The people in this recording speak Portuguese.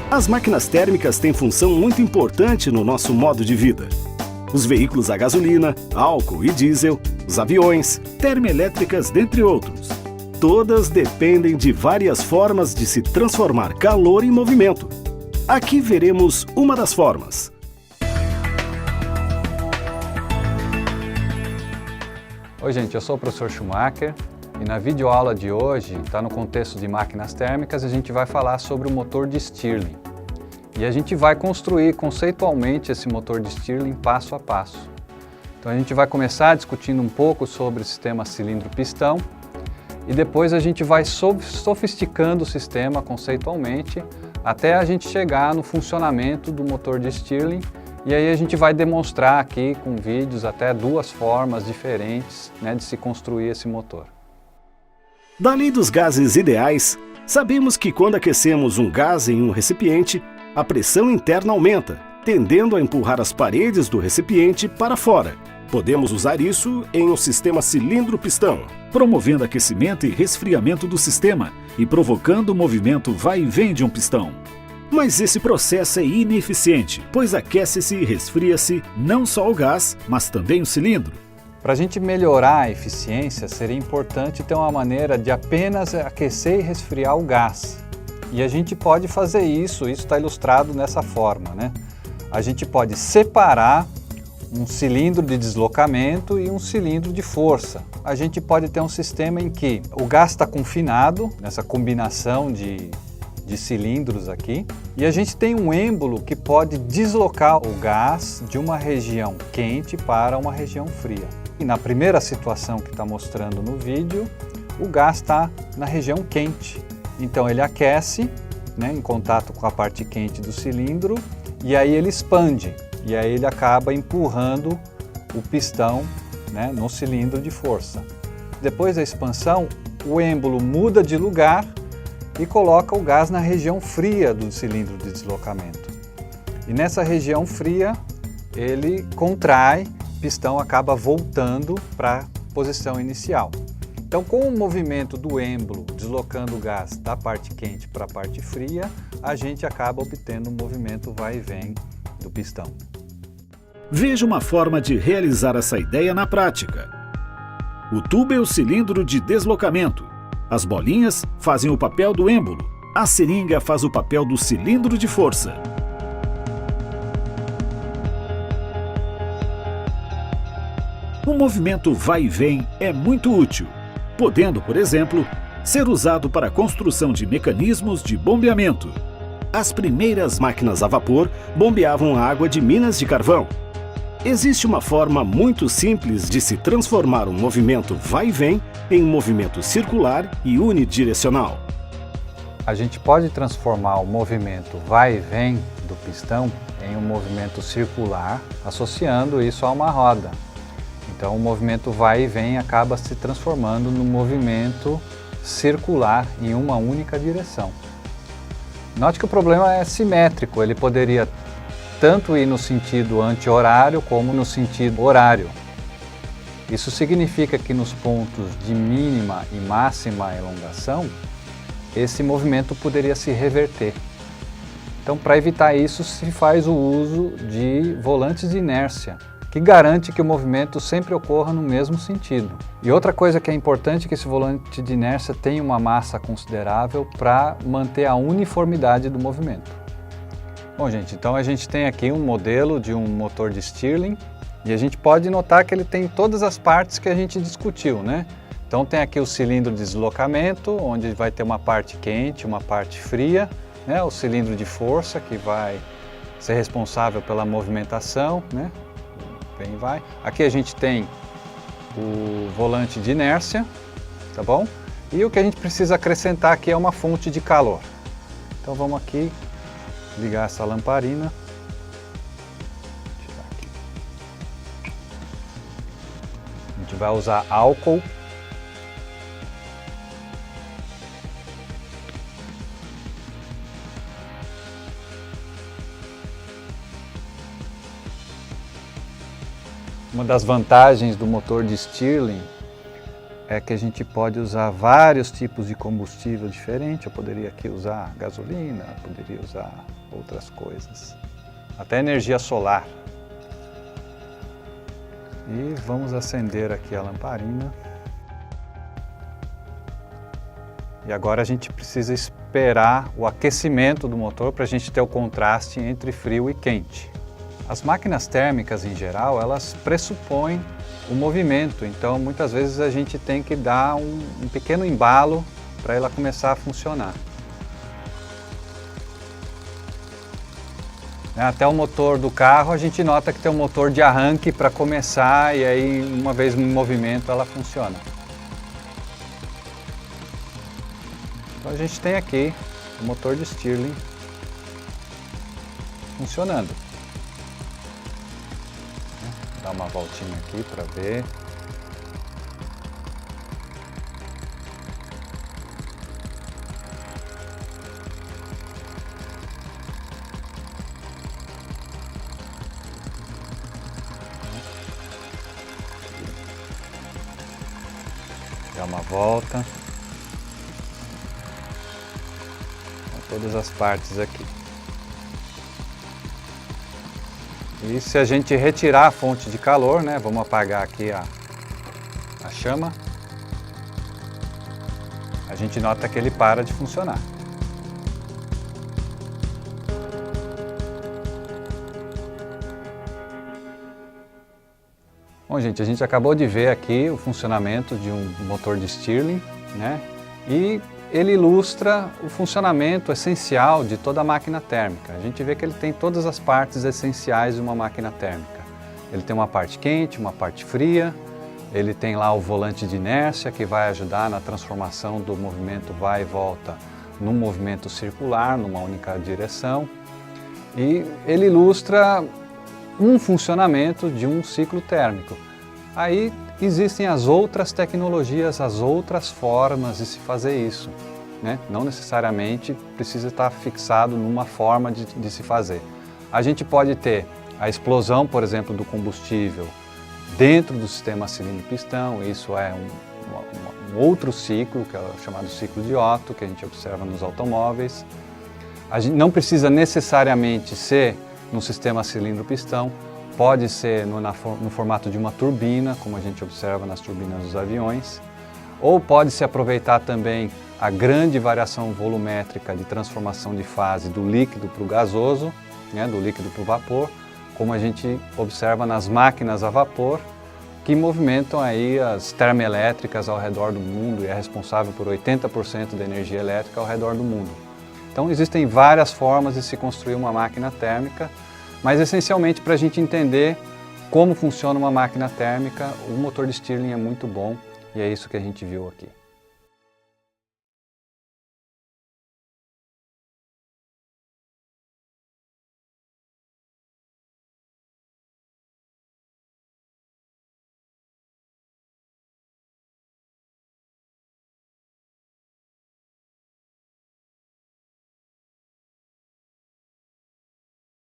As máquinas térmicas têm função muito importante no nosso modo de vida. Os veículos a gasolina, álcool e diesel, os aviões, termoelétricas, dentre outros. Todas dependem de várias formas de se transformar calor em movimento. Aqui veremos uma das formas. Oi gente, eu sou o professor Schumacher e na videoaula de hoje, está no contexto de máquinas térmicas, a gente vai falar sobre o motor de Stirling. E a gente vai construir conceitualmente esse motor de Stirling passo a passo. Então a gente vai começar discutindo um pouco sobre o sistema cilindro-pistão e depois a gente vai sofisticando o sistema conceitualmente até a gente chegar no funcionamento do motor de Stirling. E aí a gente vai demonstrar aqui com vídeos até duas formas diferentes, de se construir esse motor. Da lei dos gases ideais, sabemos que quando aquecemos um gás em um recipiente, a pressão interna aumenta, tendendo a empurrar as paredes do recipiente para fora. Podemos usar isso em um sistema cilindro-pistão, promovendo aquecimento e resfriamento do sistema e provocando o movimento vai e vem de um pistão. Mas esse processo é ineficiente, pois aquece-se e resfria-se não só o gás, mas também o cilindro. Para a gente melhorar a eficiência, seria importante ter uma maneira de apenas aquecer e resfriar o gás. E a gente pode fazer isso está ilustrado nessa forma, A gente pode separar um cilindro de deslocamento e um cilindro de força. A gente pode ter um sistema em que o gás está confinado, nessa combinação de cilindros aqui, e a gente tem um êmbolo que pode deslocar o gás de uma região quente para uma região fria. E na primeira situação que está mostrando no vídeo, o gás está na região quente. Então ele aquece, em contato com a parte quente do cilindro, e aí ele expande, e aí ele acaba empurrando o pistão no cilindro de força. Depois da expansão, o êmbolo muda de lugar e coloca o gás na região fria do cilindro de deslocamento. E nessa região fria, ele contrai, o pistão acaba voltando para a posição inicial. Então, com o movimento do êmbolo deslocando o gás da parte quente para a parte fria, a gente acaba obtendo um movimento vai e vem do pistão. Veja uma forma de realizar essa ideia na prática. O tubo é o cilindro de deslocamento. As bolinhas fazem o papel do êmbolo. A seringa faz o papel do cilindro de força. O movimento vai e vem é muito útil, podendo, por exemplo, ser usado para a construção de mecanismos de bombeamento. As primeiras máquinas a vapor bombeavam a água de minas de carvão. Existe uma forma muito simples de se transformar um movimento vai e vem em um movimento circular e unidirecional. A gente pode transformar o movimento vai e vem do pistão em um movimento circular, associando isso a uma roda. Então o movimento vai e vem acaba se transformando num movimento circular em uma única direção. Note que o problema é simétrico, ele poderia tanto ir no sentido anti-horário como no sentido horário. Isso significa que nos pontos de mínima e máxima elongação, esse movimento poderia se reverter. Então, para evitar isso, se faz o uso de volantes de inércia, que garante que o movimento sempre ocorra no mesmo sentido. E outra coisa que é importante é que esse volante de inércia tenha uma massa considerável para manter a uniformidade do movimento. Bom, gente, então a gente tem aqui um modelo de um motor de Stirling e a gente pode notar que ele tem todas as partes que a gente discutiu, Então tem aqui o cilindro de deslocamento, onde vai ter uma parte quente, uma parte fria, o cilindro de força, que vai ser responsável pela movimentação, Vem e vai. Aqui a gente tem o volante de inércia, tá bom? E o que a gente precisa acrescentar aqui é uma fonte de calor. Então vamos aqui ligar essa lamparina. Tirar aqui. A gente vai usar álcool. Uma das vantagens do motor de Stirling é que a gente pode usar vários tipos de combustível diferente. Eu poderia aqui usar gasolina, poderia usar outras coisas, até energia solar. E vamos acender aqui a lamparina. E agora a gente precisa esperar o aquecimento do motor para a gente ter o contraste entre frio e quente. As máquinas térmicas em geral, elas pressupõem o movimento, então muitas vezes a gente tem que dar um pequeno embalo para ela começar a funcionar. Até o motor do carro a gente nota que tem um motor de arranque para começar e aí uma vez em movimento ela funciona. Então a gente tem aqui o motor de Stirling funcionando. Vou dar uma voltinha aqui para ver. Dá uma volta. Todas as partes aqui. E se a gente retirar a fonte de calor, né, vamos apagar aqui a chama, a gente nota que ele para de funcionar. Bom, gente, a gente acabou de ver aqui o funcionamento de um motor de Stirling, né? E ele ilustra o funcionamento essencial de toda a máquina térmica. A gente vê que ele tem todas as partes essenciais de uma máquina térmica. Ele tem uma parte quente, uma parte fria, ele tem lá o volante de inércia que vai ajudar na transformação do movimento vai e volta num movimento circular, numa única direção. E ele ilustra um funcionamento de um ciclo térmico. Aí existem as outras tecnologias, as outras formas de se fazer isso, né? Não necessariamente precisa estar fixado numa forma de se fazer. A gente pode ter a explosão, por exemplo, do combustível dentro do sistema cilindro-pistão. Isso é um outro ciclo, que é o chamado ciclo de Otto, que a gente observa nos automóveis. A gente não precisa necessariamente ser no sistema cilindro-pistão. Pode ser no formato de uma turbina, como a gente observa nas turbinas dos aviões, ou pode se aproveitar também a grande variação volumétrica de transformação de fase do líquido para o gasoso, né, do líquido para o vapor, como a gente observa nas máquinas a vapor, que movimentam aí as termoelétricas ao redor do mundo e é responsável por 80% da energia elétrica ao redor do mundo. Então existem várias formas de se construir uma máquina térmica, mas essencialmente para a gente entender como funciona uma máquina térmica, o motor de Stirling é muito bom e é isso que a gente viu aqui.